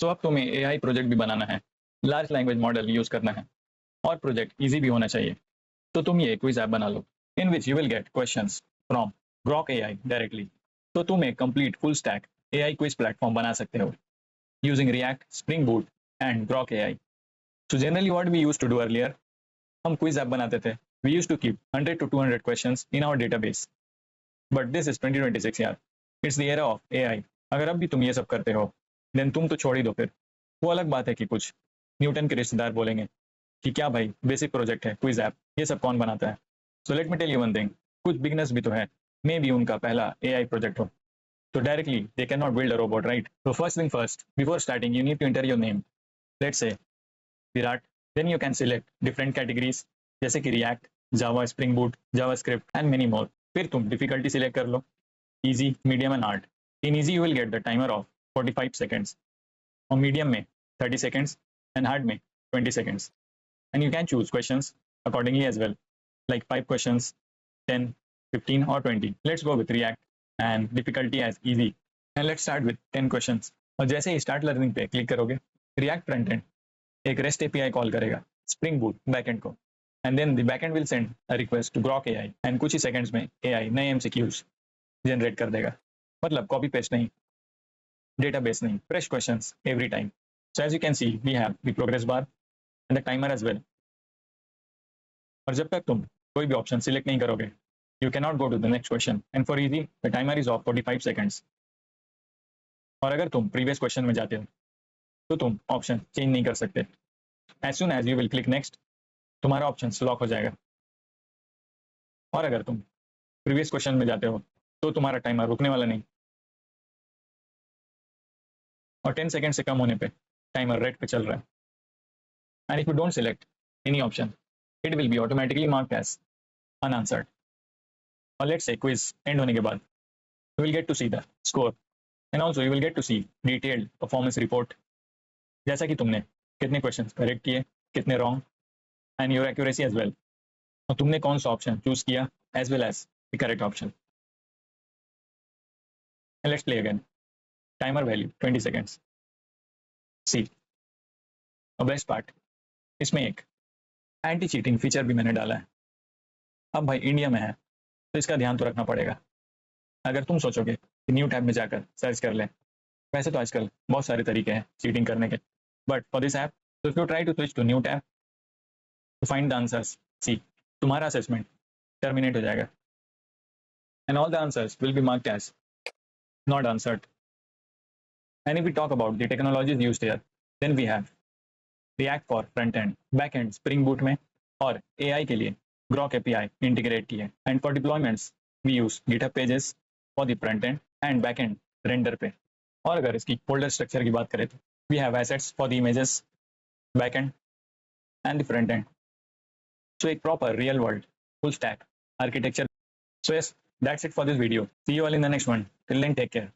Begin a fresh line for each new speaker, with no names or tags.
सो अब तुम्हें AI project भी बनाना है, लार्ज लैंग्वेज मॉडल यूज करना है और प्रोजेक्ट इजी भी होना चाहिए। तो तुम ये क्विज ऐप बना लो in which you will get questions from Grok AI directly. तो तुम एक complete full stack AI quiz platform बना सकते हो using React, Spring Boot and Grok AI. So generally what we used to do earlier, हम quiz app बनाते थे। We used to keep 100 to 200 questions in our database. But this is 2026 यार, it's the era of AI. अगर अब भी तुम ये सब करते हो देन तुम तो छोड़ ही दो फिर। वो अलग बात है कि कुछ न्यूटन के रिश्तेदार बोलेंगे कि क्या भाई बेसिक प्रोजेक्ट है क्विज ऐप, ये सब कौन बनाता है। So let me tell you one thing, कुछ बिगनर्स भी तो है, मे बी उनका पहला एआई प्रोजेक्ट हो, तो directly they can not build a robot, right? तो first thing first, before starting you need to enter your name. Let's say Virat, then you can select different categories जैसे कि React, Java, Spring Boot, JavaScript and many more. फिर तुम difficulty select कर लो, easy, medium and hard. In easy you will get the timer of 45 seconds, or medium में 30 seconds and hard में 20 seconds. And you can choose questions accordingly as well, like 5 questions, 10, 15 or 20. Let's go with React and difficulty as easy. And let's start with 10 questions. और जैसे ही start learning पे click करोगे, react front end एक rest API call करेगा spring boot backend को, and then the backend will send a request to Grok AI and कुछ ही सेकंड्स में एआई नए एमसीक्यूज जनरेट कर देगा। मतलब कॉपी पेस्ट नहीं, डेटाबेस नहीं, fresh questions every time. So as you can see we have the progress bar and the timer as well. और जब तक तुम कोई भी ऑप्शन सिलेक्ट नहीं करोगे you can not go to the next question, and for easy the timer is of 45 seconds. और अगर तुम प्रीवियस क्वेश्चन में जाते हो तो तुम ऑप्शन चेंज नहीं कर सकते। As soon as you will click next तुम्हारा ऑप्शन लॉक हो जाएगा। और अगर तुम प्रीवियस क्वेश्चन में जाते हो तो तुम्हारा टाइमर रुकने वाला नहीं, और 10 सेकंड से कम होने पे टाइमर रेड पे चल रहा है। And if you don't select any option it will be automatically marked as unanswered. और लेट्स से क्विज एंड होने के बाद you will get to see the score and also you will get to see detailed performance report, जैसा कि तुमने कितने question correct किए, कितने wrong, and your accuracy as well, और तुमने कौन सा ऑप्शन चूज किया as well as the correct option. Let's play again. Timer value 20 seconds. See और बेस्ट पार्ट, इसमें एक एंटी चीटिंग फीचर भी मैंने डाला है। अब भाई इंडिया में है तो इसका ध्यान तो रखना पड़ेगा। अगर तुम सोचोगे कि न्यू टैब में जाकर सर्च कर ले, वैसे तो आजकल बहुत सारे तरीके हैं चीटिंग करने के, बट फॉर दिस ऐप तो if you try to switch to new tab to find the answers, see तुम्हारा असेसमेंट टर्मिनेट हो जाएगा and all the answers will be marked as not answered. And if we talk about the technologies used here, then we have React for front end, back end Spring Boot में, और AI के लिए Grok API integrate की है। And for deployments we use GitHub pages for the front end and back end Render पे। और अगर इसकी फोल्डर स्ट्रक्चर की बात करें तो we have assets for the images, back end and the front end. So एक proper real world full stack architecture. So yes, that's it for this video. See you all in the next one. Till then, take care.